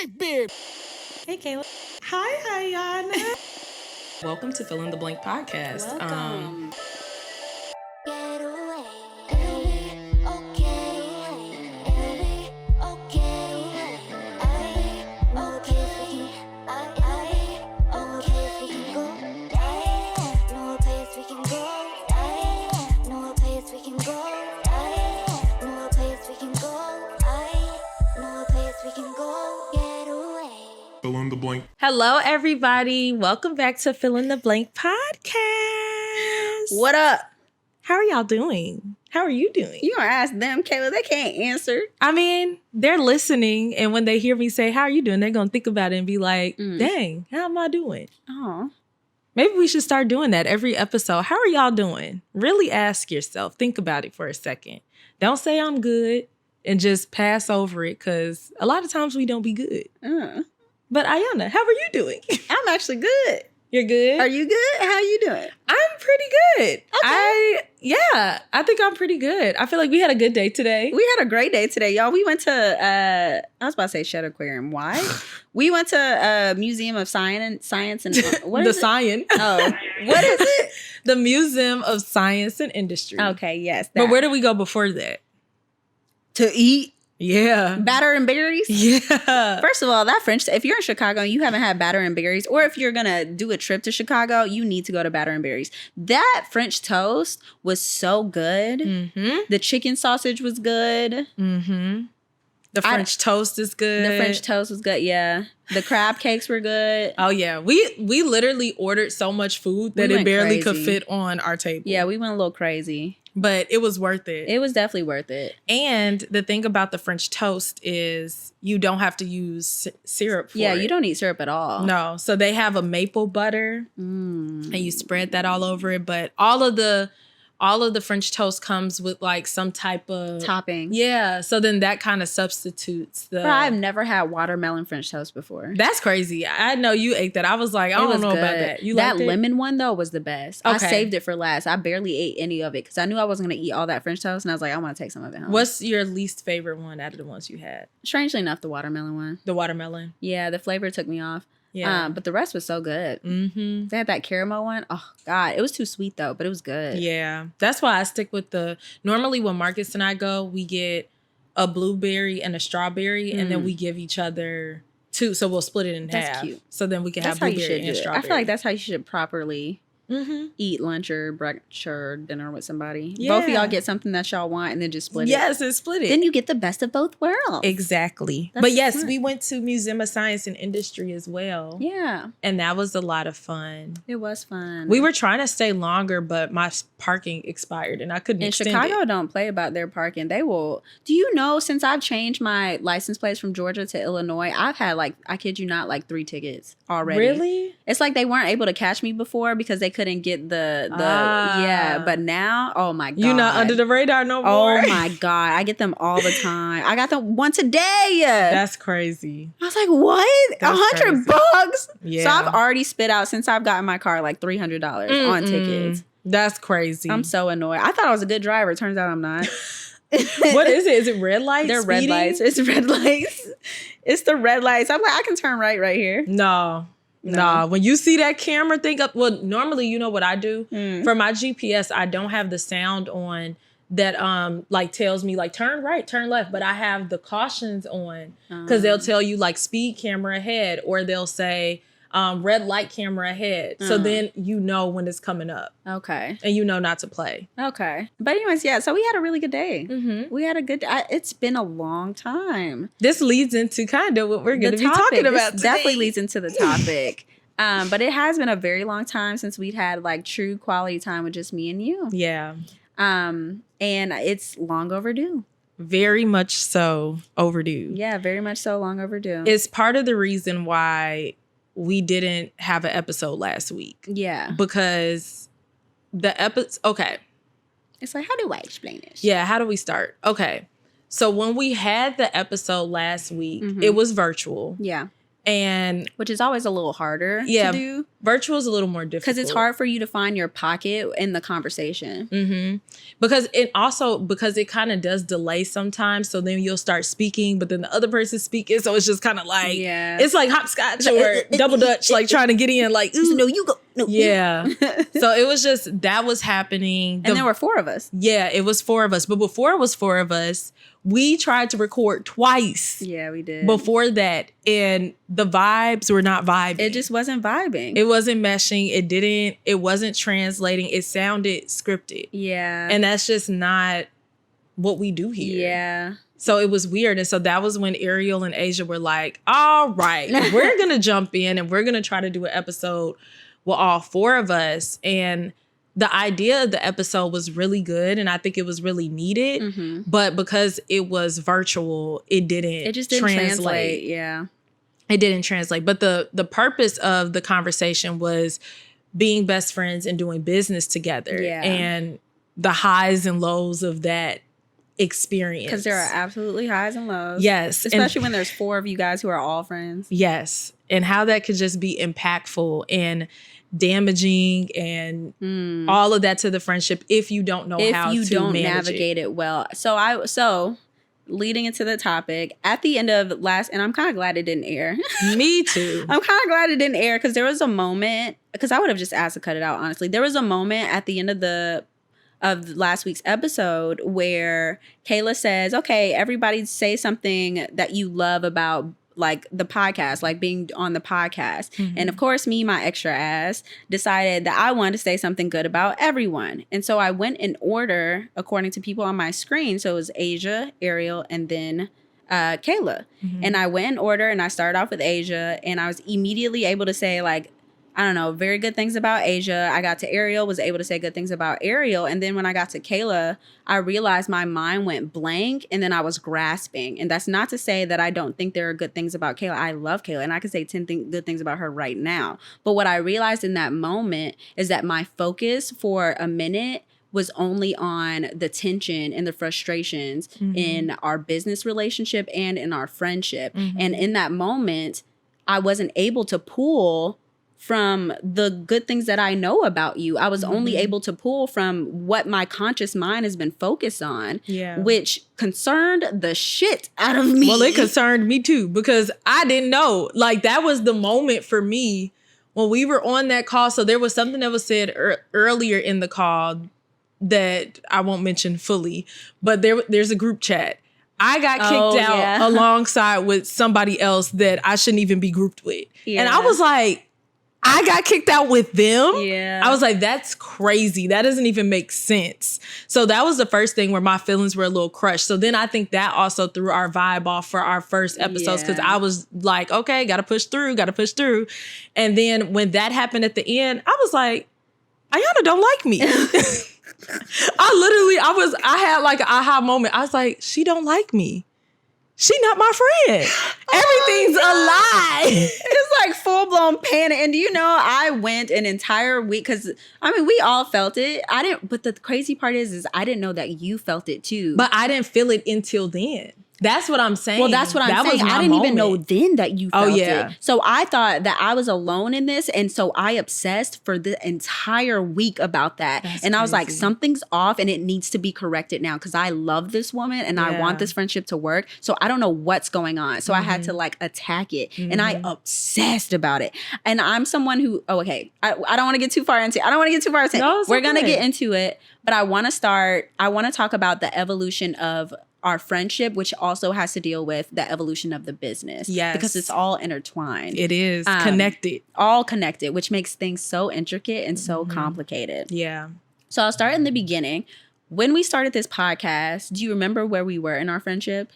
big beard. Hey, Kayla. Hi, Iyanna. Welcome to Fill in the Blank podcast. Welcome. Fill in the blank. Hello, everybody. Welcome back to Fill in the Blank podcast. What up? How are y'all doing? How are you doing? You gonna ask them, Kayla? They can't answer. I mean, they're listening, and when they hear me say, how are you doing? They're going to think about it and be like, dang, how am I doing? Oh, Maybe we should start doing that every episode. How are y'all doing? Really ask yourself. Think about it for a second. Don't say I'm good and just pass over it, because a lot of times we don't be good. But Iyanna, how are you doing? I'm actually good. You're good? Are you good? How you doing? I'm pretty good. Okay. I think I'm pretty good. I feel like we had a good day today. We had a great day today, y'all. We went to, I was about to say Shed Aquarium. Why? We went to a Museum of Science and what is it? Science. Oh, what is it? The Museum of Science and Industry. Okay, yes. But where did we go before that? To eat Yeah. batter and berries? Yeah. First of all, that French, if you're in Chicago and you haven't had batter and berries, or if you're going to do a trip to Chicago, you need to go to batter and berries. That French toast was so good. Mm-hmm. The chicken sausage was good. Mm-hmm. The French toast is good. The French toast was good, yeah. The crab cakes were good. Oh, yeah. We literally ordered so much food that it barely could fit on our table. Yeah, we went a little crazy. But it was worth it. It was definitely worth it. And the thing about the French toast is you don't have to use syrup for it. Yeah, you don't need syrup at all. No. So they have a maple butter and you spread that all over it. But all of the French toast comes with like some type of topping. Yeah. So then that kind of substitutes the. But I've never had watermelon French toast before. That's crazy. I know you ate that. I was like, I don't know about that. You that liked it? lemon one though was the best. Okay. I saved it for last. I barely ate any of it because I knew I wasn't going to eat all that French toast, and I was like, I want to take some of it home. What's your least favorite one out of the ones you had? Strangely enough, the watermelon one. The watermelon. Yeah, the flavor took me off. Yeah. But the rest was so good. Mm-hmm. They had that caramel one. Oh, God. It was too sweet, though, but it was good. Yeah. That's why I stick with normally when Marcus and I go, we get a blueberry and a strawberry, and then we give each other two. So we'll split it in half. That's cute. So then we can That's have how you blueberry should and do it. strawberry. I feel like that's how you should properly eat lunch or brunch or dinner with somebody. Yeah. Both of y'all get something that y'all want and then just split it. Yes, and split it. Then you get the best of both worlds. Exactly. That's but yes, smart. we went to Museum of Science and Industry as well. Yeah. And that was a lot of fun. It was fun. We were trying to stay longer, but my parking expired and I couldn't extend Chicago it. don't play about their parking. They will. Do you know, since I've changed my license plates from Georgia to Illinois, I've had I kid you not, 3 tickets already. Really? It's like they weren't able to catch me before because they couldn't get yeah. But now, oh my God. You're not under the radar no more. Oh my God. I get them all the time. I got them one today. That's crazy. I was like, what? $100? Yeah. So I've already spit out, since I've gotten my car, $300 on tickets. That's crazy. I'm so annoyed. I thought I was a good driver. Turns out I'm not. What is it? Is it red lights? They're red lights. It's red lights. It's the red lights. I'm like, I can turn right here. No. When you see that camera thing up, well, normally, you know what I do? For my GPS, I don't have the sound on that tells me turn right, turn left, but I have the cautions on because they'll tell you speed camera ahead, or they'll say red light camera ahead. So then you know when it's coming up. Okay. And you know not to play. Okay. But anyways, yeah, so we had a really good day. We had a good day. It's been a long time. This leads into kind of what we're going to be talking about today. Definitely leads into the topic. But it has been a very long time since we'd had true quality time with just me and you. Yeah. And it's long overdue. Very much so overdue. Yeah, very much so long overdue. It's part of the reason why we didn't have an episode last week. Yeah. Because the episode, okay. It's how do I explain this? Yeah, how do we start? Okay. So when we had the episode last week, it was virtual. Yeah. And which is always a little harder to do. Virtual is a little more difficult. Because it's hard for you to find your pocket in the conversation. Mm-hmm. Because it kind of does delay sometimes. So then you'll start speaking, but then the other person's speaking. So it's just kind of like, it's like hopscotch or double dutch, like trying to get in, like, ooh. No, you go. No, yeah. So it was just, that was happening. And there were 4 of us. Yeah, it was 4 of us. But before it was 4 of us, we tried to record twice. Yeah, we did. Before that. And the vibes were not vibing. It just wasn't vibing. It wasn't meshing. It wasn't translating. It sounded scripted. Yeah. And that's just not what we do here. Yeah. So it was weird. And so that was when Ariel and Asia were like, all right, we're going to jump in and we're going to try to do an episode with all 4 of us. And the idea of the episode was really good. And I think it was really needed. Mm-hmm. But because it was virtual, it just didn't translate. Yeah. It didn't translate. But the purpose of the conversation was being best friends and doing business together. Yeah. And the highs and lows of that experience. Because there are absolutely highs and lows. Yes. Especially when there's 4 of you guys who are all friends. Yes. And how that could just be impactful and damaging and all of that to the friendship if you don't know how to manage it. If you don't navigate it well. So leading into the topic, at the end of and I'm kind of glad it didn't air. Me too. I'm kind of glad it didn't air because there was a moment, because I would have just asked to cut it out, honestly. There was a moment at the end of last week's episode where Kayla says, okay, everybody say something that you love about like the podcast, like being on the podcast. Mm-hmm. And of course, me, my extra ass, decided that I wanted to say something good about everyone. And so I went in order according to people on my screen. So it was Asia, Ariel, and then Kayla. Mm-hmm. And I went in order and I started off with Asia, and I was immediately able to say, like, I don't know, very good things about Asia. I got to Ariel, was able to say good things about Ariel. And then when I got to Kayla, I realized my mind went blank and then I was grasping. And that's not to say that I don't think there are good things about Kayla. I love Kayla and I can say 10 good things about her right now. But what I realized in that moment is that my focus for a minute was only on the tension and the frustrations in our business relationship and in our friendship. And in that moment, I wasn't able to pull from the good things that I know about you. I was only able to pull from what my conscious mind has been focused on, which concerned the shit out of me. Well, it concerned me too, because I didn't know. Like, that was the moment for me when we were on that call. So there was something that was said earlier in the call that I won't mention fully, but there's a group chat. I got kicked out alongside with somebody else that I shouldn't even be grouped with. Yeah. And I was like, I got kicked out with them. Yeah. I was like, that's crazy. That doesn't even make sense. So that was the first thing where my feelings were a little crushed. So then I think that also threw our vibe off for our first episodes, because I was like, okay, gotta push through. And then when that happened at the end, I was like, Iyanna don't like me. I had like an aha moment. I was like, she don't like me. She not my friend. Everything's a lie. It's like full-blown panic. And do you know, I went an entire week, because, I mean, we all felt it. But the crazy part is I didn't know that you felt it too. But I didn't feel it until then. That's what I'm saying. Well, that's what I'm saying. I didn't even know then that you felt it. So I thought that I was alone in this. And so I obsessed for the entire week about that. That's and I was like, something's off and it needs to be corrected now, because I love this woman and I want this friendship to work. So I don't know what's going on. So I had to like attack it. And I obsessed about it. And I'm someone who, I don't want to get too far into it. No, we're going to get into it. But I want to talk about the evolution of our friendship, which also has to deal with the evolution of the business. Yes. Because it's all intertwined. It is connected. All connected, which makes things so intricate and so complicated. Yeah. So I'll start in the beginning. When we started this podcast, do you remember where we were in our friendship?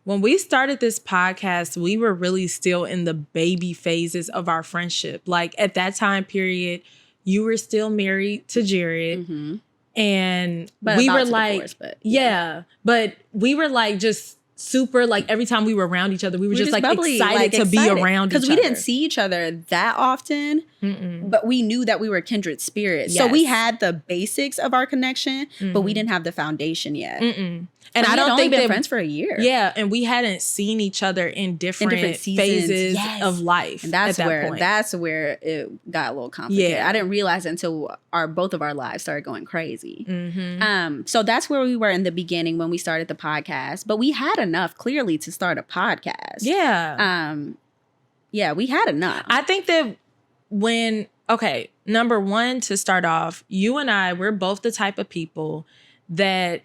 When we started this podcast, we were really still in the baby phases of our friendship. Like, at that time period, you were still married to Jared. Mm-hmm. And we were like, but we were like just super, like, every time we were around each other, we were just like excited to be around each other. Because we didn't see each other that often, but we knew that we were kindred spirits. Yes. So we had the basics of our connection, but we didn't have the foundation yet. And I don't only think been friends for a year. Yeah, and we hadn't seen each other in different phases of life. And that's where it got a little complicated. Yeah. I didn't realize until both of our lives started going crazy. So that's where we were in the beginning when we started the podcast. But we had enough clearly to start a podcast. Yeah. Yeah, we had enough. I think that number one, to start off, you and I, we're both the type of people that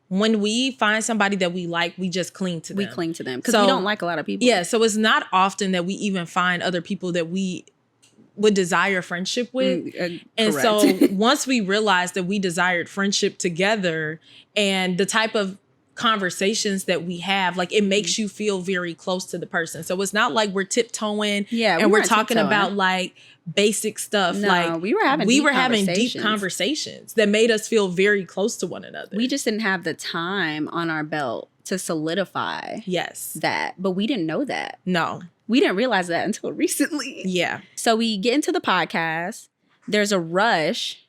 when we find somebody that we like, we just cling to them. We cling to them because we don't like a lot of people. Yeah, so it's not often that we even find other people that we would desire friendship with. And so once we realized that we desired friendship together and the type of conversations that we have, like, it makes you feel very close to the person. So it's not like we're tiptoeing and we're talking about like basic stuff. No, like we were having deep conversations that made us feel very close to one another. We just didn't have the time on our belt to solidify that. But we didn't know that. No. We didn't realize that until recently. Yeah. So we get into the podcast. There's a rush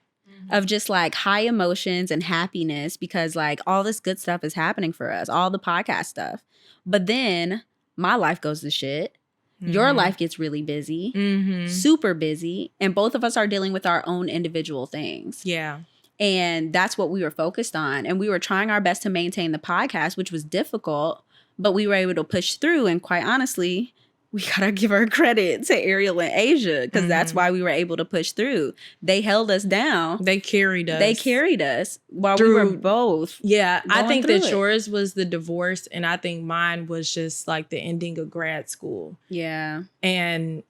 of just like high emotions and happiness because like all this good stuff is happening for us, all the podcast stuff. But then my life goes to shit. Your life gets really busy, super busy. And both of us are dealing with our own individual things. Yeah. And that's what we were focused on. And we were trying our best to maintain the podcast, which was difficult, but we were able to push through. And quite honestly, we gotta give our credit to Ariel and Asia because that's why we were able to push through. They held us down. They carried us. While we were both. Yeah, I think that yours was the divorce, and I think mine was just like the ending of grad school. Yeah, and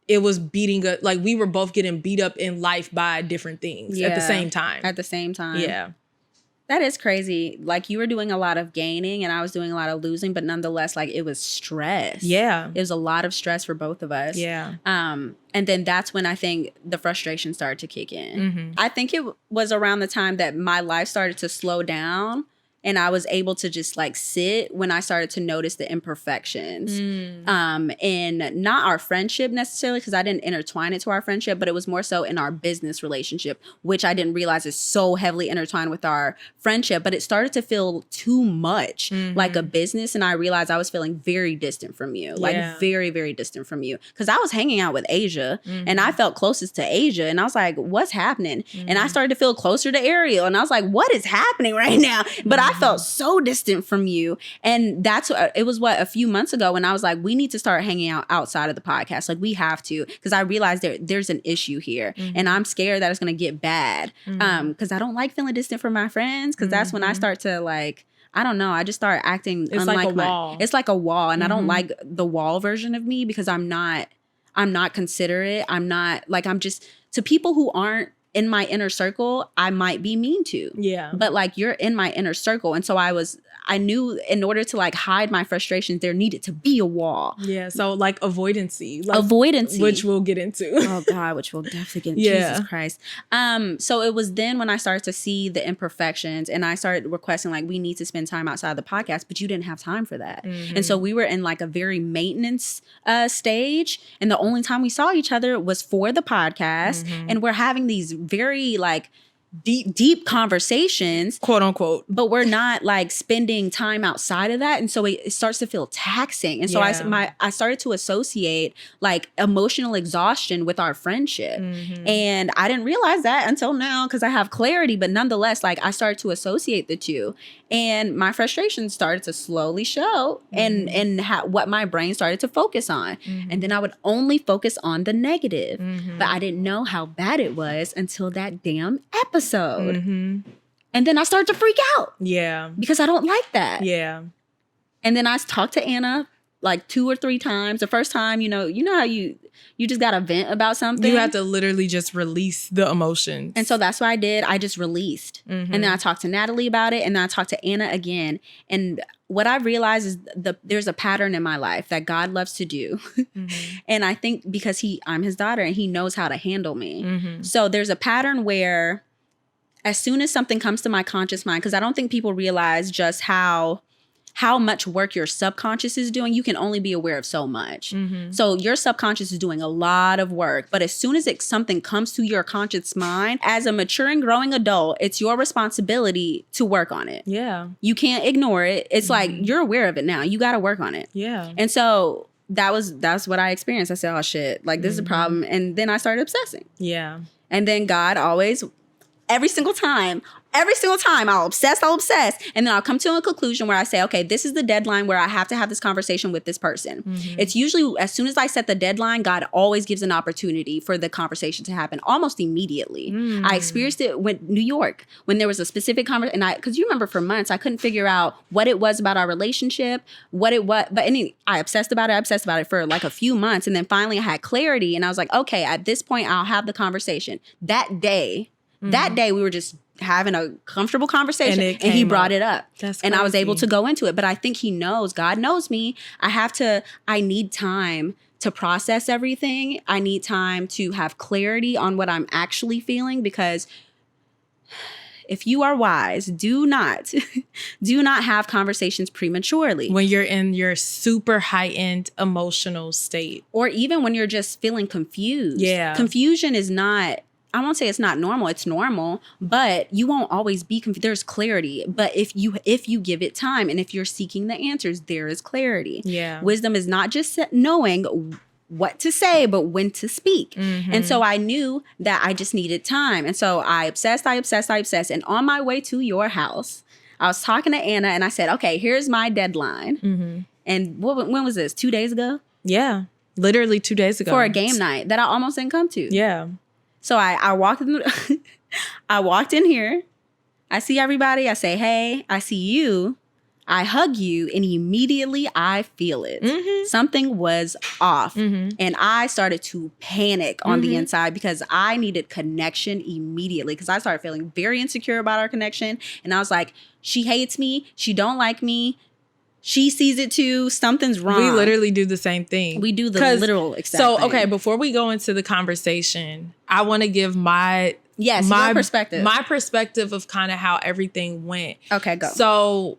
it was beating up. Like we were both getting beat up in life by different things at the same time. Yeah. That is crazy. Like you were doing a lot of gaining and I was doing a lot of losing, but nonetheless, like it was stress. Yeah. It was a lot of stress for both of us. Yeah. And then that's when I think the frustration started to kick in. I think it was around the time that my life started to slow down and I was able to just like sit when I started to notice the imperfections. And not our friendship necessarily, because I didn't intertwine it to our friendship, but it was more so in our business relationship, which I didn't realize is so heavily intertwined with our friendship. But it started to feel too much like a business. And I realized I was feeling very distant from you, like very, very distant from you. Because I was hanging out with Asia and I felt closest to Asia. And I was like, what's happening? And I started to feel closer to Ariel. And I was like, what is happening right now? But I felt so distant from you. And it was a few months ago when I was like, we need to start hanging out outside of the podcast. Like we have to, because I realized there's an issue here and I'm scared that it's going to get bad. Because I don't like feeling distant from my friends because that's when I start to like, I don't know. I just start acting it's like a wall. It's like a wall. And I don't like the wall version of me because I'm not considerate. I'm just, to people who aren't in my inner circle, I might be mean to. Yeah. But like you're in my inner circle. And so I knew in order to like hide my frustrations, there needed to be a wall. Yeah. So like avoidancy. Which we'll get into. Oh God, which we'll definitely get into. Jesus Christ. So it was then when I started to see the imperfections and I started requesting like, we need to spend time outside the podcast, but you didn't have time for that. And so we were in like a very maintenance stage. And the only time we saw each other was for the podcast. And we're having these very like deep conversations, quote unquote, but we're not like spending time outside of that, and so it starts to feel taxing. And so I started to associate like emotional exhaustion with our friendship, and I didn't realize that until now because I have clarity. But nonetheless, like I started to associate the two, and my frustration started to slowly show, and what my brain started to focus on, and then I would only focus on the negative, but I didn't know how bad it was until that damn episode. And then I start to freak out. Yeah. Because I don't like that. Yeah. And then I talked to Anna like 2 or 3 times. The first time, you know how you just got to vent about something. You have to literally just release the emotions. And so that's what I did. I just released. And then I talked to Natalie about it. And then I talked to Anna again. And what I realized is there's a pattern in my life that God loves to do. And I think because I'm his daughter and he knows how to handle me. So there's a pattern where as soon as something comes to my conscious mind, because I don't think people realize just how how much work your subconscious is doing, you can only be aware of so much. So your subconscious is doing a lot of work. But as soon as something comes to your conscious mind, as a mature and growing adult, it's your responsibility to work on it. Yeah. You can't ignore it. It's like, you're aware of it now. You got to work on it. Yeah. And so that's what I experienced. I said, oh shit, like this is a problem. And then I started obsessing. Yeah. And then God always, every single time I'll obsess. And then I'll come to a conclusion where I say, okay, this is the deadline where I have to have this conversation with this person. It's usually as soon as I set the deadline, God always gives an opportunity for the conversation to happen almost immediately. I experienced it with New York when there was a specific conversation. And because you remember for months, I couldn't figure out what it was about our relationship, what it was. But I obsessed about it for like a few months. And then finally I had clarity and I was like, okay, at this point, I'll have the conversation. That day we were just having a comfortable conversation and he brought it up. And I was able to go into it. But I think God knows me. I need time to process everything. I need time to have clarity on what I'm actually feeling, because if you are wise, do not have conversations prematurely. When you're in your super heightened emotional state. Or even when you're just feeling confused. Yeah. Confusion is not, I won't say it's not normal. It's normal, but you won't always be confused. There's clarity. But if you give it time and if you're seeking the answers, there is clarity. Yeah. Wisdom is not just knowing what to say, but when to speak. And so I knew that I just needed time. And so I obsessed. And on my way to your house, I was talking to Anna and I said, okay, here's my deadline. And when was this? 2 days ago? Yeah. Literally 2 days ago. For a game night that I almost didn't come to. Yeah. So I walked in I walked in here. I see everybody. I say, hey, I see you. I hug you. And immediately I feel it. Something was off. And I started to panic on the inside because I needed connection immediately. Because I started feeling very insecure about our connection. And I was like, she hates me. She don't like me. She sees it too. Something's wrong. We literally do the same thing. We do the literal exact thing. Okay, before we go into the conversation, I want to give my perspective. My perspective of kind of how everything went. Okay, go. So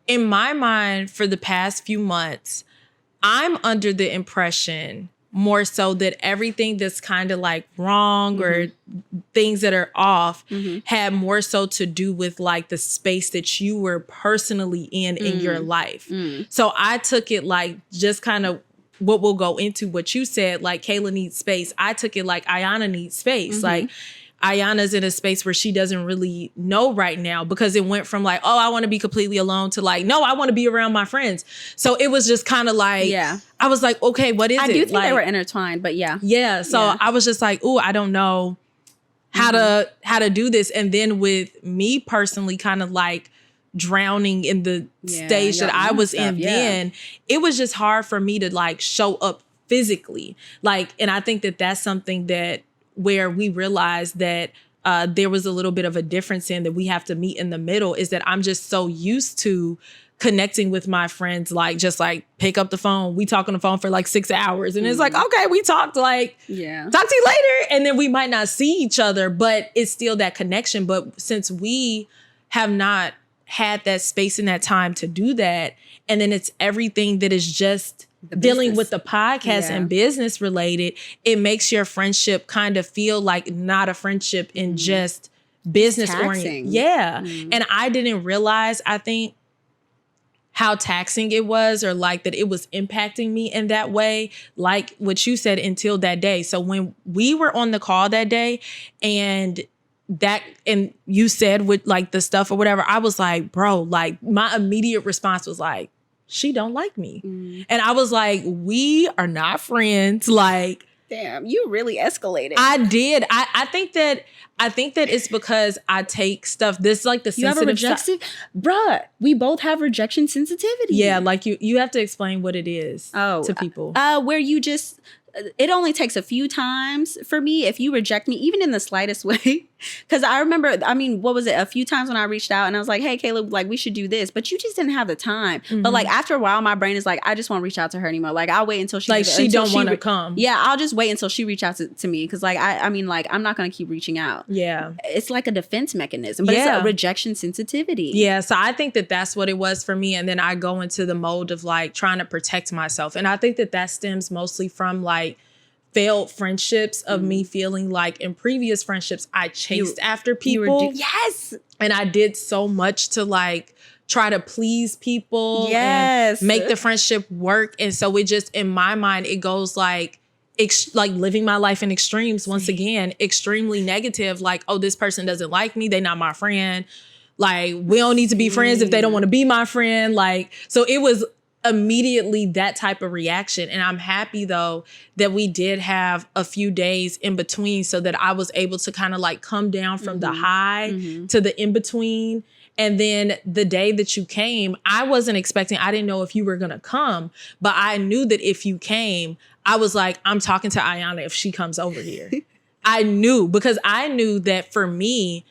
in my mind, for the past few months, I'm under the impression more so that everything that's kind of like wrong or things that are off had more so to do with like the space that you were personally in your life. So I took it like just kind of what we'll go into what you said, like Kayla needs space. I took it like Iyanna needs space. Like Iyanna's in a space where she doesn't really know right now, because it went from like, oh, I want to be completely alone to like, no, I want to be around my friends. So it was just kind of like, I was like, okay, what is it? I do think like, they were intertwined, but yeah. Yeah. So I was just like, oh, I don't know how to do this. And then with me personally kind of like drowning in the stage that I was in then, it was just hard for me to like show up physically. Like, and I think that that's something that where we realized that there was a little bit of a difference in that we have to meet in the middle, is that I'm just so used to connecting with my friends, like just like pick up the phone. We talk on the phone for like 6 hours and it's like, okay, we talked like, talk to you later. And then we might not see each other, but it's still that connection. But since we have not had that space and that time to do that, and then it's everything that is just dealing with the podcast and business related, it makes your friendship kind of feel like not a friendship in just business oriented. Yeah. And I didn't realize, I think, how taxing it was, or like that it was impacting me in that way, like what you said, until that day. So when we were on the call that day and you said with like the stuff or whatever, I was like, bro, like my immediate response was like, she don't like me. And I was like, we are not friends. Like, damn, you really escalated. I did. I think that it's because I take stuff. This like the sensitive side. Bruh, we both have rejection sensitivity. Yeah, like you have to explain what it is to people. Where you just, it only takes a few times for me if you reject me, even in the slightest way. Because I remember, I mean, what was it? A few times when I reached out and I was like, hey, Kayla, like we should do this. But you just didn't have the time. But like after a while, my brain is like, I just won't reach out to her anymore. Like I'll wait until she don't want to come. Yeah, I'll just wait until she reaches out to me. Because like, I mean, like I'm not going to keep reaching out. about. Yeah. It's like a defense mechanism, but it's a rejection sensitivity. Yeah. So I think that that's what it was for me. And then I go into the mode of like trying to protect myself. And I think that that stems mostly from like failed friendships of me feeling like in previous friendships, I chased after people. Yes. And I did so much to like try to please people and make the friendship work. And so it just, in my mind, it goes like living my life in extremes. Once again, extremely negative. Like, oh, this person doesn't like me. They're not my friend. Like, we don't need to be friends if they don't want to be my friend. Like, so it was immediately that type of reaction. And I'm happy though that we did have a few days in between so that I was able to kind of like come down from the high to the in between. And then the day that you came, I wasn't expecting, I didn't know if you were going to come, but I knew that if you came, I was like, I'm talking to Iyanna if she comes over here. I knew, because I knew that for me,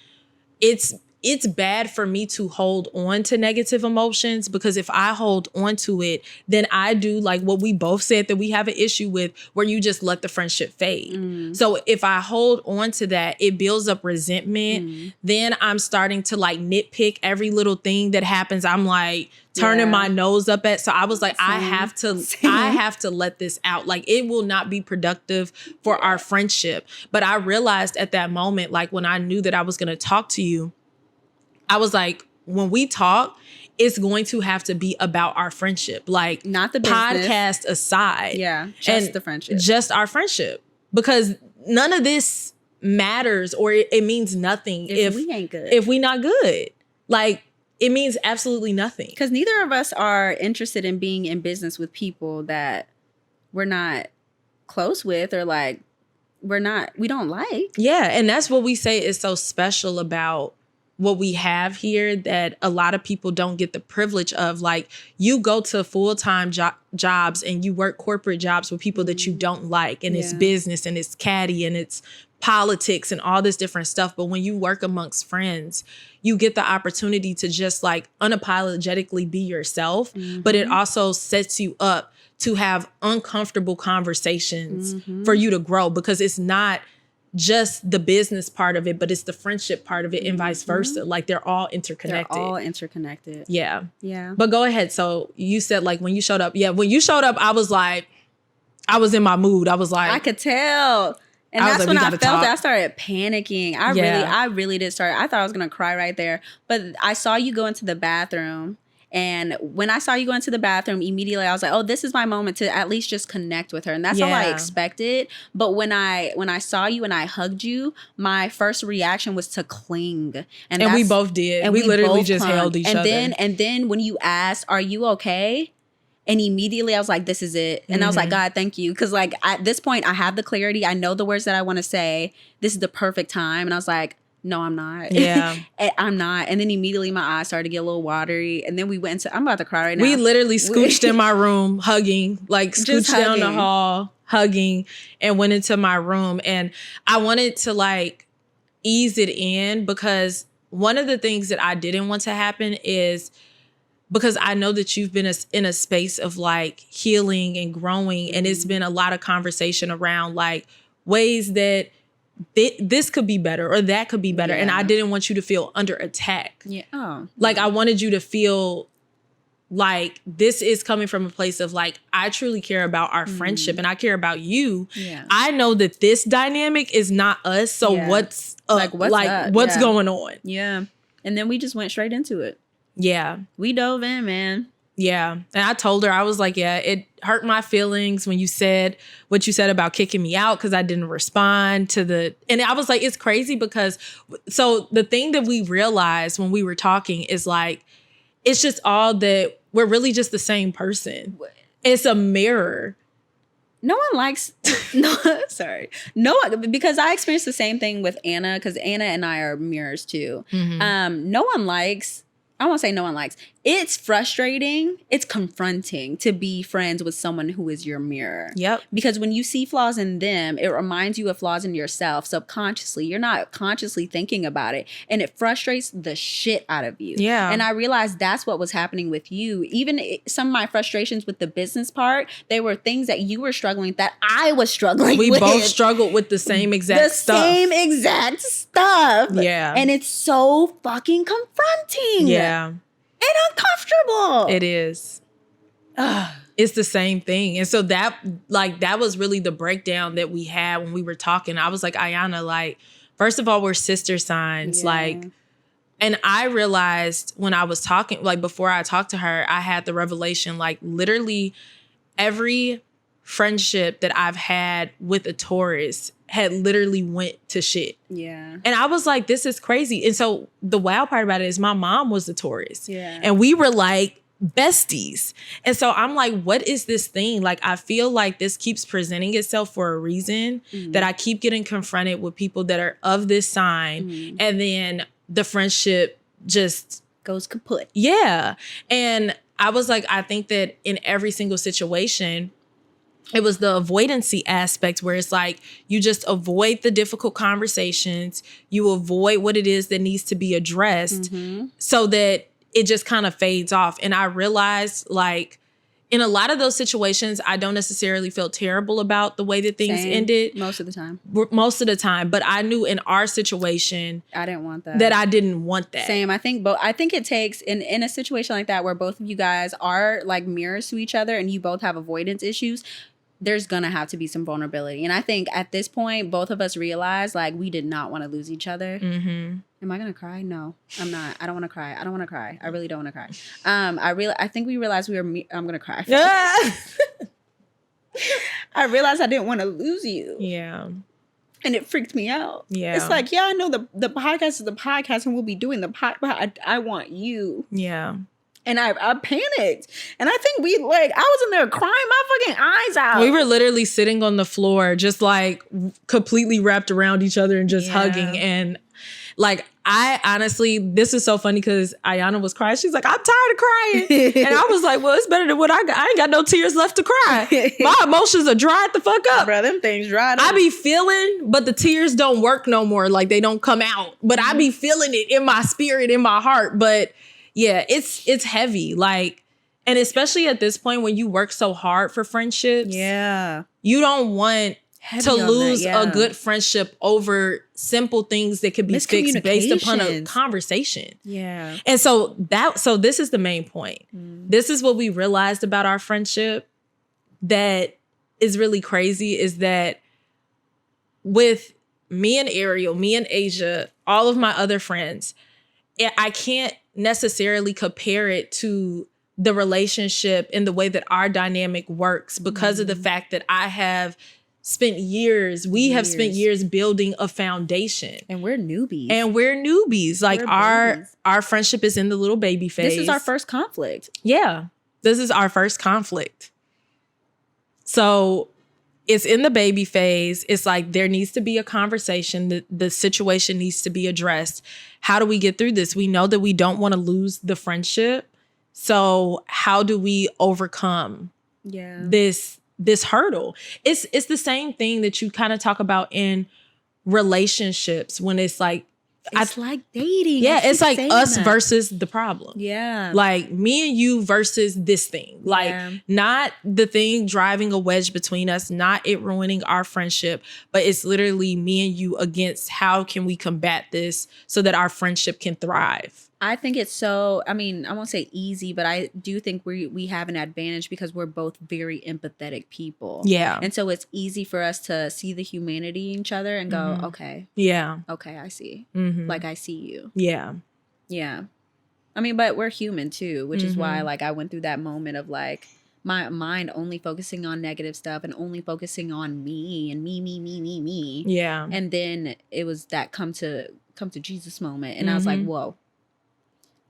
it's bad for me to hold on to negative emotions, because if I hold on to it, then I do like what we both said that we have an issue with, where you just let the friendship fade. So if I hold on to that, it builds up resentment. Then I'm starting to like nitpick every little thing that happens. I'm like turning my nose up at. So I was like, I have to let this out. Like, it will not be productive for our friendship. But I realized at that moment, like when I knew that I was going to talk to you, I was like, when we talk, it's going to have to be about our friendship. Like, not the business. Podcast aside. Yeah. Just the friendship. Just our friendship. Because none of this matters, or it means nothing if we ain't good. If we not good. Like, it means absolutely nothing. Because neither of us are interested in being in business with people that we're not close with, or like we don't like. Yeah. And that's what we say is so special about what we have here, that a lot of people don't get the privilege of. Like, you go to full-time jobs and you work corporate jobs with people that you don't like, and it's business and it's catty and it's politics and all this different stuff. But when you work amongst friends, you get the opportunity to just like unapologetically be yourself, but it also sets you up to have uncomfortable conversations for you to grow, because it's not just the business part of it, but it's the friendship part of it, and vice versa. Like, they're all interconnected. Yeah. Yeah. But go ahead. So you said like when you showed up, when you showed up, I was like, I was in my mood. I was like, I could tell. And that's when I felt that I started panicking. I really did start. I thought I was going to cry right there. But I saw you go into the bathroom. And when I saw you go into the bathroom, immediately I was like, oh, this is my moment to at least just connect with her. And that's all I expected. But when I saw you and I hugged you, my first reaction was to cling. And we both did. And we literally just held each other. And then when you asked, are you okay? And immediately I was like, this is it. And I was like, God, thank you. Because like at this point, I have the clarity. I know the words that I want to say. This is the perfect time. And I was like, no, I'm not. Yeah. I'm not. And then immediately my eyes started to get a little watery. And then we went into, I'm about to cry right now. We literally scooched in my room, hugging, like scooched down the hall, hugging, and went into my room. And I wanted to like ease it in, because one of the things that I didn't want to happen is, because I know that you've been in a space of like healing and growing. And it's been a lot of conversation around like ways that this could be better or that could be better. And I didn't want you to feel under attack. Yeah. Oh. Like, I wanted you to feel like this is coming from a place of like, I truly care about our friendship and I care about you. Yeah. I know that this dynamic is not us. So what's up? What's going on? Yeah. And then we just went straight into it. Yeah. We dove in, man. Yeah. And I told her, I was like, yeah, it hurt my feelings when you said what you said about kicking me out because I didn't respond to and I was like, it's crazy because, so the thing that we realized when we were talking is like, it's just all that we're really just the same person. It's a mirror. No one likes, because I experienced the same thing with Anna, because Anna and I are mirrors too. Mm-hmm. No one likes, I won't say no one likes. it's frustrating. It's confronting to be friends with someone who is your mirror. Yep. Because when you see flaws in them, it reminds you of flaws in yourself subconsciously. You're not consciously thinking about it. And it frustrates the shit out of you. Yeah. And I realized that's what was happening with you. Even some of my frustrations with the business part, they were things that you were struggling with that I was struggling with. We both struggled with the same exact stuff. The same exact stuff. Yeah. And it's so fucking confronting. Yeah. And uncomfortable. It is. It's the same thing. And so that was really the breakdown that we had when we were talking. I was like, Iyanna, like, first of all, we're sister signs. Like, and I realized when I was talking, like before I talked to her, I had the revelation, like literally every friendship that I've had with a Taurus had literally went to shit. Yeah. And I was like, this is crazy. And so the wild part about it is my mom was a Taurus. Yeah. And we were like besties. And so I'm like, what is this thing? Like, I feel like this keeps presenting itself for a reason, that I keep getting confronted with people that are of this sign. And then the friendship just goes kaput. Yeah. And I was like, I think that in every single situation, it was the avoidancy aspect where it's like you just avoid the difficult conversations. You avoid what it is that needs to be addressed so that it just kind of fades off. And I realized, like, in a lot of those situations, I don't necessarily feel terrible about the way that things ended. Most of the time. But I knew in our situation, I didn't want that. That I didn't want that. Same. I think it takes in a situation like that where both of you guys are like mirrors to each other and you both have avoidance issues, there's gonna have to be some vulnerability. And I think at this point, both of us realized like we did not want to lose each other. Am I gonna cry? No, I'm not. I don't want to cry. I don't want to cry. I really don't want to cry. I think we realized I'm gonna cry. I realized I didn't want to lose you. Yeah. And it freaked me out. Yeah. It's like, yeah, I know the podcast is the podcast and we'll be doing the podcast, but I want you. Yeah. And I panicked. And I think I was in there crying my fucking eyes out. We were literally sitting on the floor, just like completely wrapped around each other and just hugging. And like, I honestly, this is so funny because Iyanna was crying. She's like, I'm tired of crying. And I was like, well, it's better than what I got. I ain't got no tears left to cry. My emotions are dried the fuck up. Bro, them things dried up. I be feeling, but the tears don't work no more. Like, they don't come out. But I be feeling it in my spirit, in my heart. But yeah, it's heavy. Like, and especially at this point when you work so hard for friendships. Yeah. You don't want to lose a good friendship over simple things that could be fixed based upon a conversation. Yeah. And so this is the main point. This is what we realized about our friendship that is really crazy, is that with me and Ariel, me and Asia, all of my other friends, I can't necessarily compare it to the relationship and the way that our dynamic works because of the fact that I have spent years, we have spent years building a foundation. And we're newbies. Like, our friendship is in the little baby phase. This is our first conflict. Yeah. This is our first conflict. So it's in the baby phase. It's like there needs to be a conversation. The situation needs to be addressed. How do we get through this? We know that we don't want to lose the friendship. So how do we overcome this hurdle? It's the same thing that you kind of talk about in relationships when it's like, it's like dating. Yeah, it's like us versus the problem. Yeah. Like me and you versus this thing. Like not the thing driving a wedge between us, not it ruining our friendship, but it's literally me and you against how can we combat this so that our friendship can thrive. I think it's I won't say easy, but I do think we have an advantage because we're both very empathetic people. Yeah. And so it's easy for us to see the humanity in each other and go, okay. Yeah. Okay, I see. Like, I see you. Yeah. Yeah. I mean, but we're human too, which is why, like, I went through that moment of, like, my mind only focusing on negative stuff and only focusing on me and me. Yeah. And then it was that come to Jesus moment. And I was like, whoa.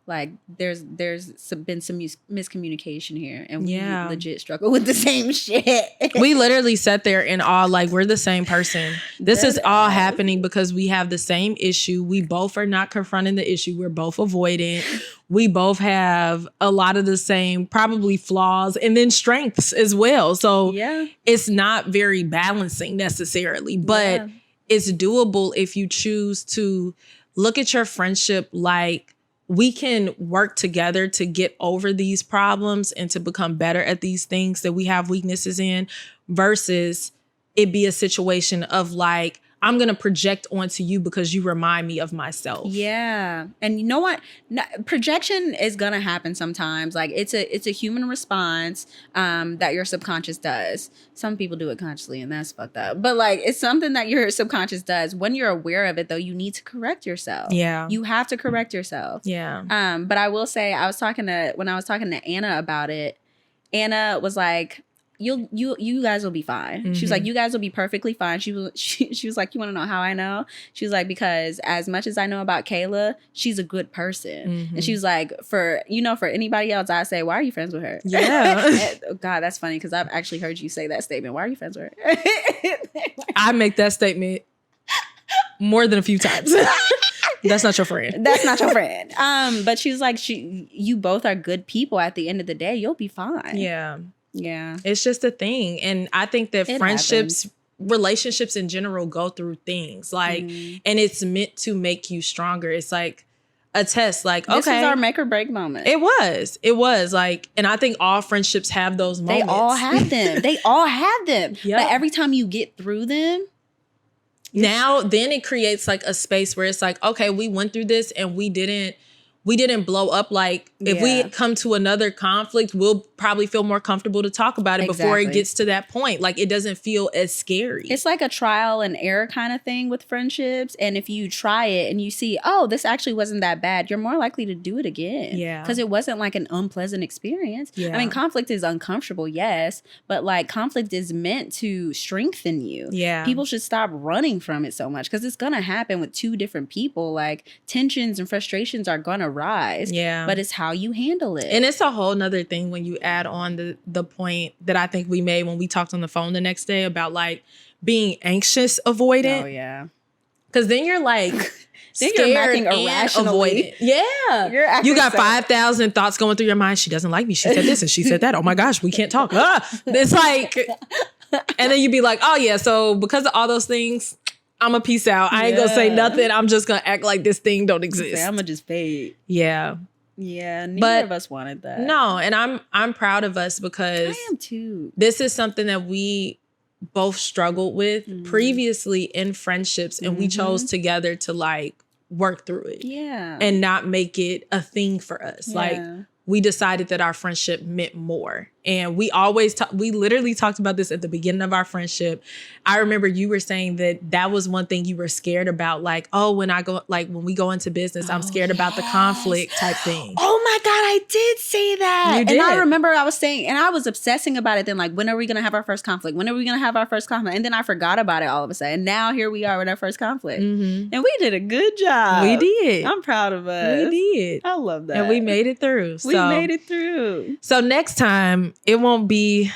like there's been some miscommunication here, and we Yeah. legit struggle with the same shit. We literally sat there and all like, we're the same person. This is all happening because we have the same issue. We both are not confronting the issue. We're both avoidant. We both have a lot of the same probably flaws and then strengths as well. So yeah, it's not very balancing necessarily, but it's doable if you choose to look at your friendship like, we can work together to get over these problems and to become better at these things that we have weaknesses in, versus it be a situation of like, I'm going to project onto you because you remind me of myself. Yeah. And you know what? Projection is going to happen sometimes. Like it's a human response that your subconscious does. Some people do it consciously and that's fucked up. But like it's something that your subconscious does. When you're aware of it though, you need to correct yourself. Yeah. You have to correct yourself. Yeah. But I will say when I was talking to Anna about it, Anna was like, you guys will be fine. Mm-hmm. She was like, you guys will be perfectly fine. She was like, you want to know how I know? She was like, because as much as I know about Kayla, she's a good person. Mm-hmm. And she was like, for anybody else, I say, why are you friends with her? Yeah. God, that's funny because I've actually heard you say that statement. Why are you friends with her? I make that statement more than a few times. That's not your friend. That's not your friend. But she was like, you both are good people. At the end of the day, you'll be fine. Yeah. Yeah. It's just a thing. And I think that friendships, relationships in general go through things like, and it's meant to make you stronger. It's like a test. Like, okay. This is our make or break moment. It was like, and I think all friendships have those moments. They all have them. Yep. But every time you get through them. Then it creates like a space where it's like, okay, we went through this and we didn't blow up. Like if we come to another conflict, we'll probably feel more comfortable to talk about it before it gets to that point. Like it doesn't feel as scary. It's like a trial and error kind of thing with friendships. And if you try it and you see, oh, this actually wasn't that bad, you're more likely to do it again. Yeah. Because it wasn't like an unpleasant experience. Yeah. I mean, conflict is uncomfortable, yes, but like conflict is meant to strengthen you. Yeah. People should stop running from it so much because it's going to happen with two different people. Like tensions and frustrations are going to rise. Yeah. But it's how you handle it. And it's a whole nother thing when you add on the point that I think we made when we talked on the phone the next day about like being anxious avoidant. Oh yeah. Because then you're like then scared you're acting and irrationally. avoidant. Yeah. You got 5,000 thoughts going through your mind. She doesn't like me. She said this and she said that. Oh my gosh, we can't talk. It's like, and then you'd be like, oh yeah, so because of all those things, I'm a peace out. I ain't gonna say nothing. I'm just gonna act like this thing don't exist. I'm gonna just fade. Yeah. Yeah. Neither of us wanted that. No, and I'm proud of us because I am too. This is something that we both struggled with previously in friendships, and we chose together to like work through it. Yeah. And not make it a thing for us. Yeah. Like we decided that our friendship meant more. And we literally talked about this at the beginning of our friendship. I remember you were saying that was one thing you were scared about. Like, oh, when we go into business, I'm scared about the conflict type thing. Oh my God, I did say that. You did. And I remember I was saying, and I was obsessing about it then, like, when are we going to have our first conflict? When are we going to have our first conflict? And then I forgot about it all of a sudden. Now here we are with our first conflict. Mm-hmm. And we did a good job. We did. I'm proud of us. We did. I love that. And we made it through. We made it through. So next time, it won't be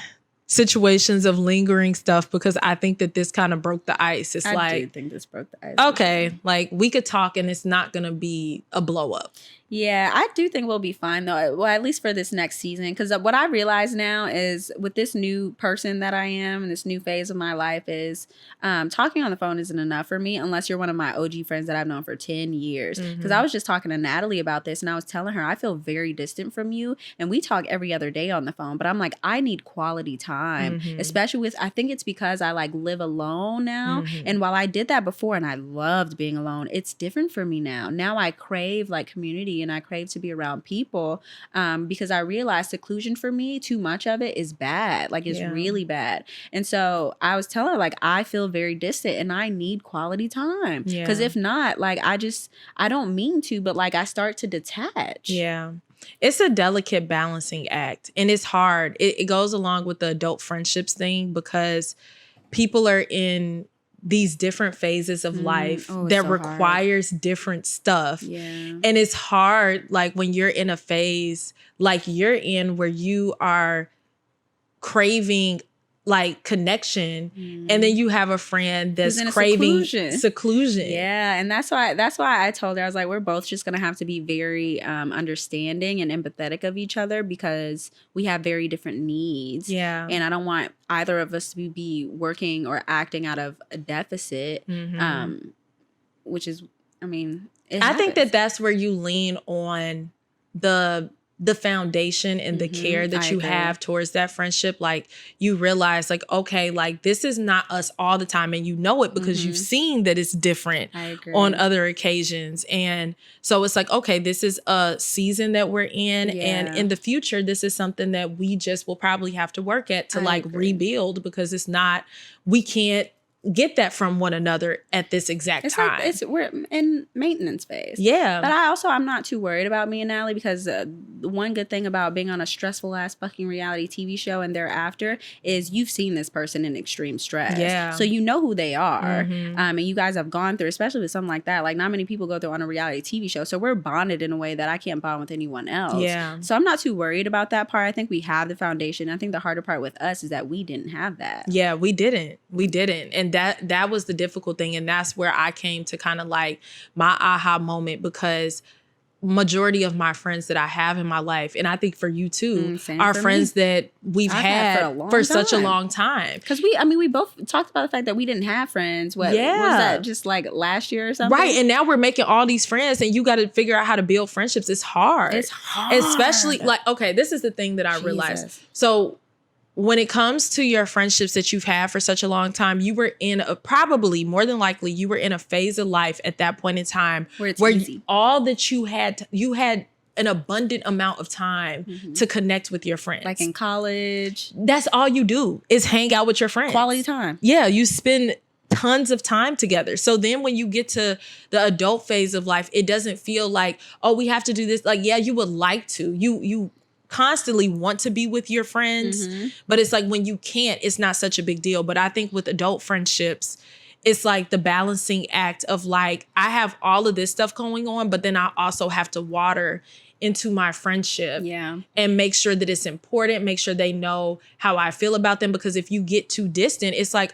situations of lingering stuff because I think that this kind of broke the ice. It's I do think this broke the ice. Okay, like we could talk and it's not going to be a blow up. Yeah, I do think we'll be fine though. Well, at least for this next season. Because what I realize now is with this new person that I am and this new phase of my life is talking on the phone isn't enough for me unless you're one of my OG friends that I've known for 10 years. Because I was just talking to Natalie about this and I was telling her I feel very distant from you. And we talk every other day on the phone. But I'm like, I need quality time. Especially with, I think it's because I like live alone now. And while I did that before and I loved being alone, it's different for me now. Now I crave like community and I crave to be around people because I realized seclusion for me, too much of it is bad. Like it's really bad. And so I was telling her like, I feel very distant and I need quality time. Because if not, like I don't mean to, but like I start to detach. Yeah. It's a delicate balancing act and it's hard. It goes along with the adult friendships thing because people are in these different phases of life that so requires different stuff. Yeah. And it's hard, like when you're in a phase like you're in where you are craving like connection, and then you have a friend that's craving seclusion. Yeah, and that's why I told her, I was like, we're both just gonna have to be very understanding and empathetic of each other because we have very different needs. Yeah, and I don't want either of us to be working or acting out of a deficit, which is, I mean, I think that's where you lean on the foundation and the care that you have towards that friendship. Like you realize like, okay, like this is not us all the time. And you know it because you've seen that it's different on other occasions. And so it's like, okay, this is a season that we're in. Yeah. And in the future, this is something that we just will probably have to work at to rebuild, because it's not, we can't get that from one another at this exact time. Like we're in maintenance phase. Yeah. But I'm not too worried about me and Allie because the one good thing about being on a stressful ass fucking reality TV show and thereafter is you've seen this person in extreme stress. Yeah. So you know who they are. And you guys have gone through, especially with something like that. Like not many people go through on a reality TV show. So we're bonded in a way that I can't bond with anyone else. Yeah. So I'm not too worried about that part. I think we have the foundation. I think the harder part with us is that we didn't have that. Yeah, we didn't. And that was the difficult thing. And that's where I came to kind of like my aha moment, because majority of my friends that I have in my life, and I think for you too, are friends that we've had for such a long time. Because we both talked about the fact that we didn't have friends. Was that just like last year or something? Right. And now we're making all these friends, and you got to figure out how to build friendships. It's hard. Especially like, okay, this is the thing that I realized. So when it comes to your friendships that you've had for such a long time, you were in probably more than likely, you were in a phase of life at that point in time where it's easy. All that you had an abundant amount of time to connect with your friends. Like in college. That's all you do is hang out with your friends. Quality time. Yeah, you spend tons of time together. So then when you get to the adult phase of life, it doesn't feel like, oh, we have to do this. Like, yeah, you would like to. You constantly want to be with your friends, but it's like when you can't, it's not such a big deal. But I think with adult friendships, it's like the balancing act of like, I have all of this stuff going on, but then I also have to water into my friendship and make sure that it's important, make sure they know how I feel about them. Because if you get too distant, it's like,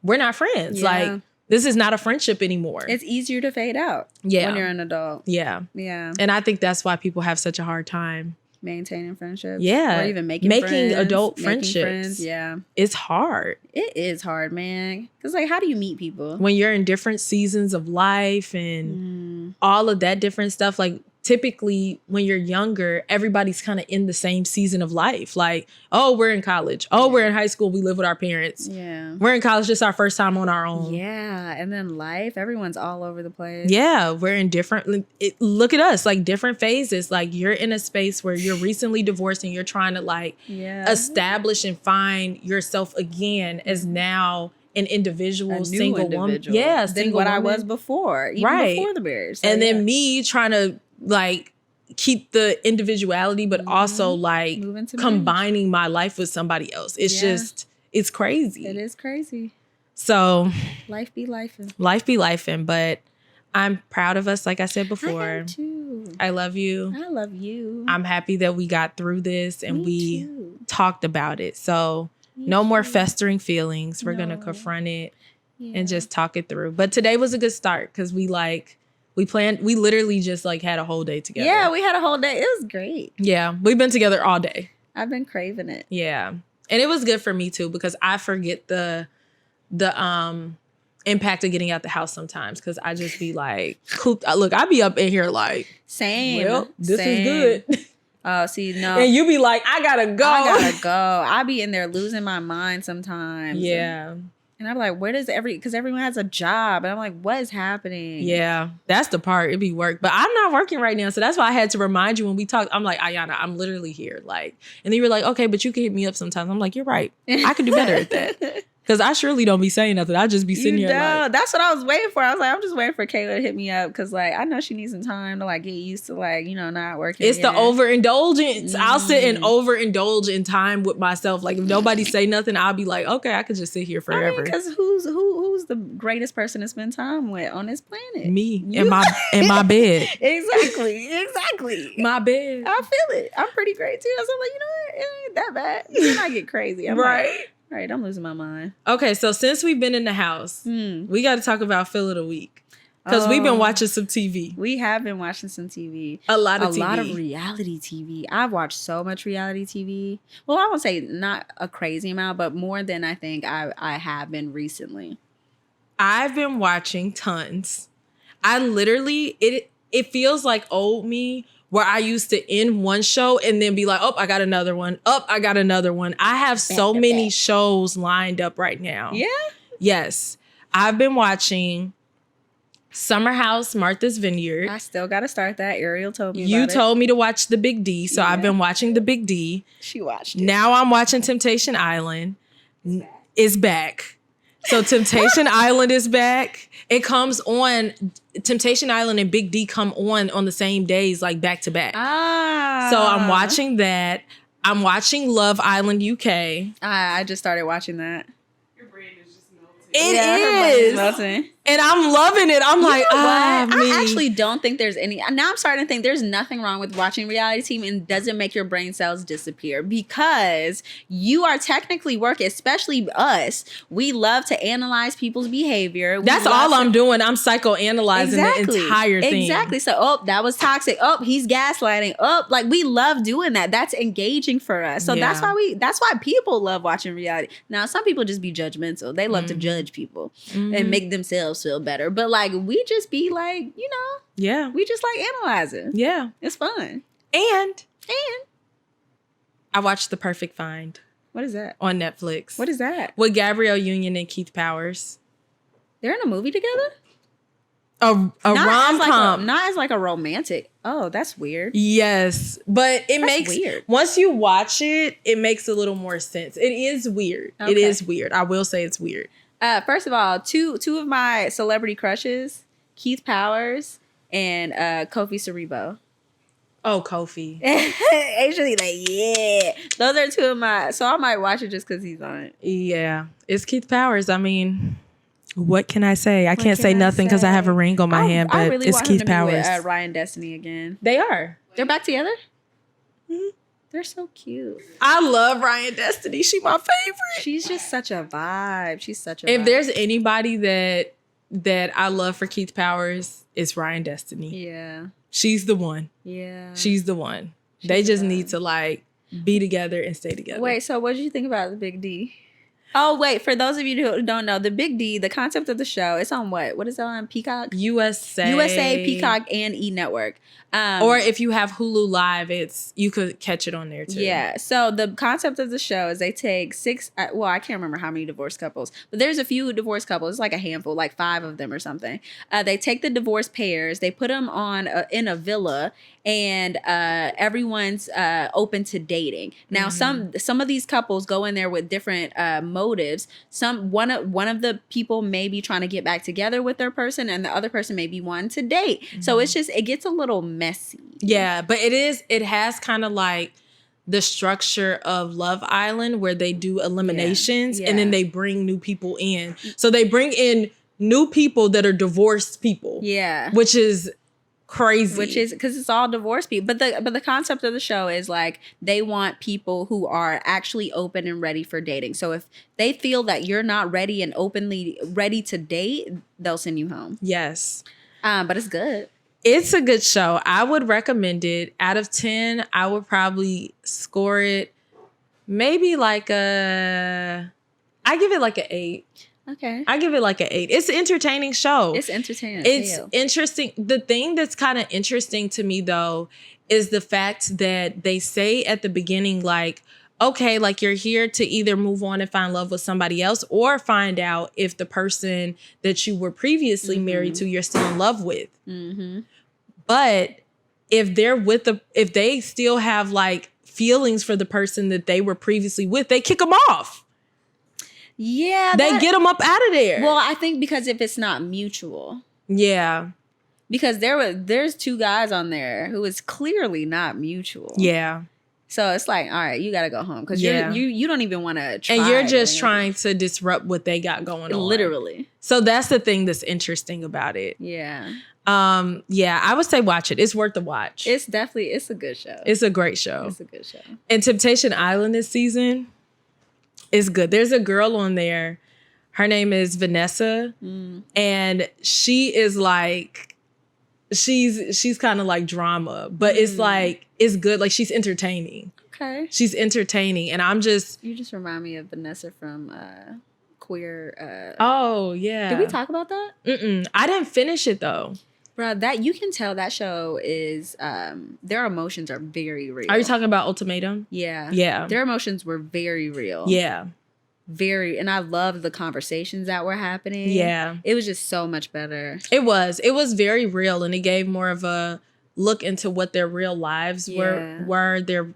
we're not friends. Like, this is not a friendship anymore. It's easier to fade out when you're an adult. Yeah. And I think that's why people have such a hard time maintaining friendships. Yeah. Or even making adult friendships. Friends. Yeah. It's hard. It is hard, man. Because like, how do you meet people? When you're in different seasons of life and all of that different stuff, like typically when you're younger, everybody's kind of in the same season of life. Like, oh, we're in college. Oh, we're in high school. We live with our parents. Yeah. We're in college. Just our first time on our own. Yeah. And then life, everyone's all over the place. Yeah. We're in different, look at us, like different phases. Like you're in a space where you're recently divorced and you're trying to like establish and find yourself again as now an individual, single woman. Yeah. Than what I was before. Even before the Bears. So, and then me trying to like keep the individuality, but also like combining my life with somebody else. It's just, it's crazy. It is crazy. So life be lifing. Life be lifing, but I'm proud of us. Like I said before, I am too. I love you. I love you. I'm happy that we got through this and we talked about it. So no more festering feelings. We're going to confront it and just talk it through. But today was a good start because we literally just like had a whole day together. Yeah, we had a whole day. It was great. Yeah, we've been together all day. I've been craving it. Yeah. And it was good for me too, because I forget the impact of getting out the house sometimes, because I just be like, look, I be up in here like, well, this is good. Oh, see, no. And you be like, I gotta go. I be in there losing my mind sometimes. Yeah. And I'm like, because everyone has a job. And I'm like, what is happening? Yeah, that's the part. It be work. But I'm not working right now. So that's why I had to remind you when we talked. I'm like, Iyanna, I'm literally here. Like, and then you were like, okay, but you can hit me up sometimes. I'm like, you're right. I could do better at that. Because I surely don't be saying nothing. I just be sitting here like. That's what I was waiting for. I was like, I'm just waiting for Kayla to hit me up because, like, I know she needs some time to, like, get used to, like, you know, not working. It's the overindulgence. I'll sit and overindulge in time with myself. Like, if nobody say nothing, I'll be like, okay, I could just sit here forever. Because who's the greatest person to spend time with on this planet? Me in my bed. Exactly. My bed. I feel it. I'm pretty great too. So I'm like, you know what? It ain't that bad. Then I get crazy. I'm right. Like, all right, I'm losing my mind. Okay, so since we've been in the house, we got to talk about Feel of the Week. Because we've been watching some TV. We have been watching some TV. A lot of reality TV. I've watched so much reality TV. Well, I won't say not a crazy amount, but more than I think I have been recently. I've been watching tons. I literally, it feels like old me, where I used to end one show and then be like, oh, I got another one. I got another one. I have so many shows lined up right now. Yeah? Yes. I've been watching Summer House, Martha's Vineyard. I still got to start that. Ariel told me You about told me to watch The Big D, so I've been watching The Big D. She watched it. Now I'm watching Temptation Island. It's back. So Temptation Island is back. It comes on, Temptation Island and Big D come on the same days, like back to back. So I'm watching that. I'm watching Love Island UK. I just started watching that. Your brain is just melting. It is. Melting. And I'm loving it. I'm like, me. I actually don't think there's any. Now I'm starting to think there's nothing wrong with watching reality TV and it doesn't make your brain cells disappear because you are technically working, especially us. We love to analyze people's behavior. That's all I'm doing. I'm psychoanalyzing the entire thing. Exactly. So, that was toxic. He's gaslighting. Like we love doing that. That's engaging for us. So that's why people love watching reality. Now, some people just be judgmental. They love to judge people and make themselves feel better, but like we just be like, you know, we just like analyzing. It's fun. And I watched The Perfect Find. What is that? On Netflix. What is that? With Gabrielle Union and Keith Powers. They're in a movie together? A rom-com. Not as like a romantic. Oh, that's weird. Yes. But it makes weird. Once you watch it, it makes a little more sense. It is weird. Okay. It is weird. I will say it's weird. First of all, two of my celebrity crushes, Keith Powers and Kofi Cerebo. Oh, Kofi. Actually, those are two of my. So I might watch it just because he's on it. Yeah, it's Keith Powers. I mean, what can I say? I can't say nothing because I have a ring on my hand. But really it's Keith Powers. Be with, Ryan Destiny again. They are. They're back together. Mm-hmm. They're so cute. I love Ryan Destiny. She's my favorite. She's just such a vibe. She's such a If vibe. there's anybody that I love for Keith Powers, it's Ryan Destiny. Yeah. She's the one. Yeah. She's the one. They just need to like be together and stay together. Wait, so what did you think about the Big D? Oh, wait, for those of you who don't know, the Big D, the concept of the show, it's on what? What is it on? Peacock? USA, Peacock, and E! Network. Or if you have Hulu Live, you could catch it on there too. Yeah. So the concept of the show is they take I can't remember how many divorced couples, but there's a few divorced couples. It's like a handful, like 5 of them or something. They take the divorced pairs, they put them on in a villa, and everyone's open to dating. Now, some of these couples go in there with different motives. One of the people may be trying to get back together with their person, and the other person may be wanting to date. So it gets a little messy. Yeah, but it has kind of like the structure of Love Island where they do eliminations and then they bring new people in. So they bring in new people that are divorced people. Yeah. Which is crazy. Which is because it's all divorced people. But the concept of the show is like they want people who are actually open and ready for dating. So if they feel that you're not ready and openly ready to date, they'll send you home. Yes. But it's good. It's a good show. I would recommend it. Out of 10, I would probably score it maybe like I give it like an 8. Okay. I give it like an 8. It's an entertaining show. It's entertaining. It's interesting. The thing that's kind of interesting to me, though, is the fact that they say at the beginning, like, okay, like you're here to either move on and find love with somebody else or find out if the person that you were previously married to, you're still in love with. Mm-hmm. But if they still have like feelings for the person that they were previously with, they kick them off. Yeah. They get them up out of there. Well, I think because if it's not mutual. Yeah. Because there's 2 guys on there who is clearly not mutual. Yeah. So it's like, all right, you got to go home because you don't even want to try. And you're just trying to disrupt what they got going on. Literally. So that's the thing that's interesting about it. Yeah. Yeah, I would say watch it. It's worth the watch. It's a good show. It's a great show. It's a good show. And Temptation Island this season is good. There's a girl on there. Her name is Vanessa. And she is like, she's kind of like drama, but it's like, it's good. Like she's entertaining. Okay. She's entertaining. And you just remind me of Vanessa from Queer. Oh, yeah. Did we talk about that? I didn't finish it though. Bro, that you can tell that show is their emotions are very real. Are you talking about Ultimatum? Yeah. Yeah. Their emotions were very real. Yeah. And I loved the conversations that were happening. Yeah. It was just so much better. It was very real, and it gave more of a look into what their real lives were, their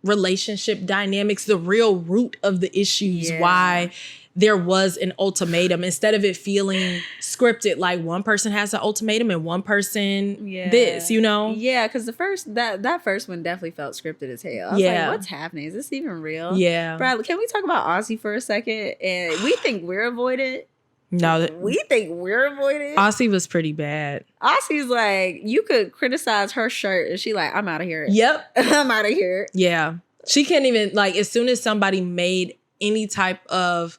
relationship dynamics, the real root of the issues, why there was an ultimatum, instead of it feeling scripted, like one person has an ultimatum and one person this, you know? Yeah, because the first that first one definitely felt scripted as hell. I was like, what's happening? Is this even real? Yeah. Bradley, can we talk about Aussie for a second? And we think we're avoided. No, we think we're avoided. Aussie was pretty bad. Aussie's like, you could criticize her shirt and she like, I'm out of here. Yep. I'm out of here. Yeah. She can't even, like, as soon as somebody made any type of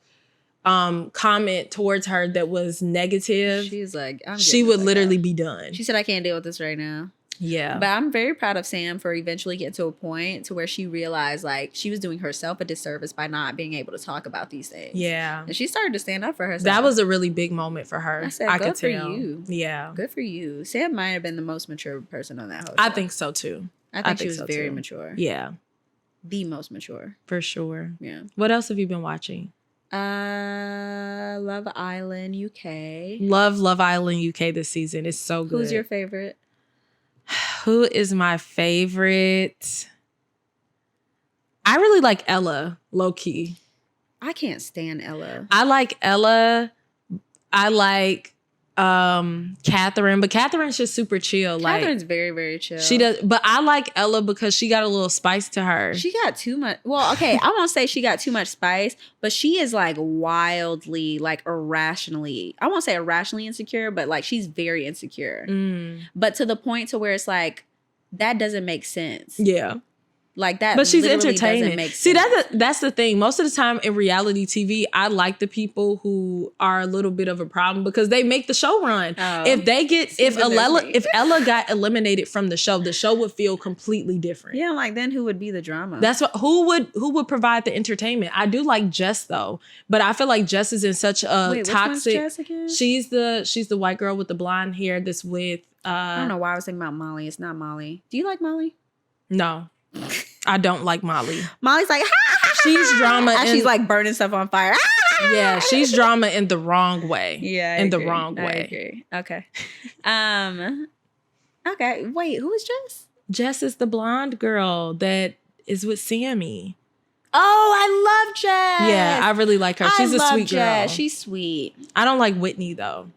comment towards her that was negative, she's like, she would literally be done. She said, I can't deal with this right now. Yeah. But I'm very proud of Sam for eventually getting to a point to where she realized like she was doing herself a disservice by not being able to talk about these things. Yeah. And she started to stand up for herself. That was a really big moment for her. I said, could for tell. you. Yeah. Good for you. Sam might have been the most mature person on that whole show. I think so too. I think she was very mature. Yeah. The most mature. For sure. Yeah. What else have you been watching? Love Island UK. Love Island UK this season. It's so good. Who's your favorite? Who is my favorite? I really like Ella, low key. I can't stand Ella. I like Ella. I like Catherine, but Catherine's just super chill. Catherine's very, very chill. She does, but I like Ella because she got a little spice to her. She got too much. Well, okay, I won't say she got too much spice, but she is like wildly, like irrationally. I won't say irrationally insecure, but like she's very insecure. But to the point to where it's like that doesn't make sense. Yeah. Like that, but she's entertaining. See, sense. that's the thing. Most of the time in reality TV, I like the people who are a little bit of a problem because they make the show run. Oh. If Ella got eliminated from the show would feel completely different. Yeah, like then who would be the drama? That's what. Who would provide the entertainment? I do like Jess though, but I feel like Jess is in such a toxic. Which one's Jess again? She's the white girl with the blonde hair that's with. I don't know why I was thinking about Molly. It's not Molly. Do you like Molly? No. I don't like Molly. Molly's like, she's drama. And she's like burning stuff on fire. Yeah, she's drama in the wrong way. Yeah, the wrong way. I agree. Okay. Okay. Wait, who is Jess? Jess is the blonde girl that is with Sammy. Oh, I love Jess. Yeah, I really like her. She's a sweet girl. She's sweet. I don't like Whitney though.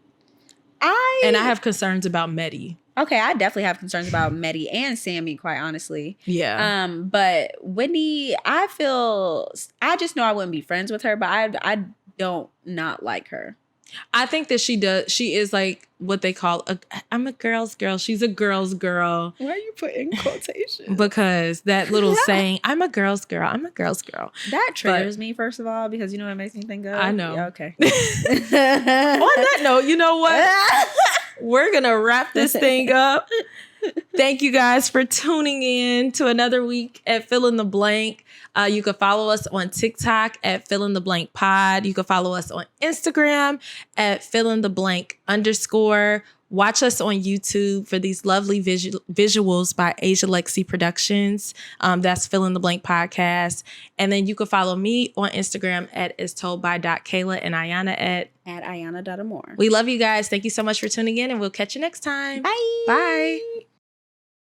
And I have concerns about Meddy. Okay, I definitely have concerns about Meddy and Sammy, quite honestly. Yeah. But Whitney, I just know I wouldn't be friends with her, but I don't not like her. I think that she does. She is like what they call I'm a girl's girl. She's a girl's girl. Why are you putting quotations? Because that little saying, I'm a girl's girl. I'm a girl's girl. That triggers me, first of all, because you know what it makes me think of? I know. Yeah, okay. On that note, you know what? We're going to wrap this thing up. Thank you guys for tuning in to another week at Fill in the Blank. You can follow us on TikTok at Fill in the Blank Pod. You can follow us on Instagram at Fill in the Blank _. Watch us on YouTube for these lovely visuals by Asia Lexi Productions. That's Fill in the Blank Podcast. And then you can follow me on Instagram at istoldby.kayla and Iyanna at Iyanna.amore. We love you guys. Thank you so much for tuning in, and we'll catch you next time. Bye. Bye.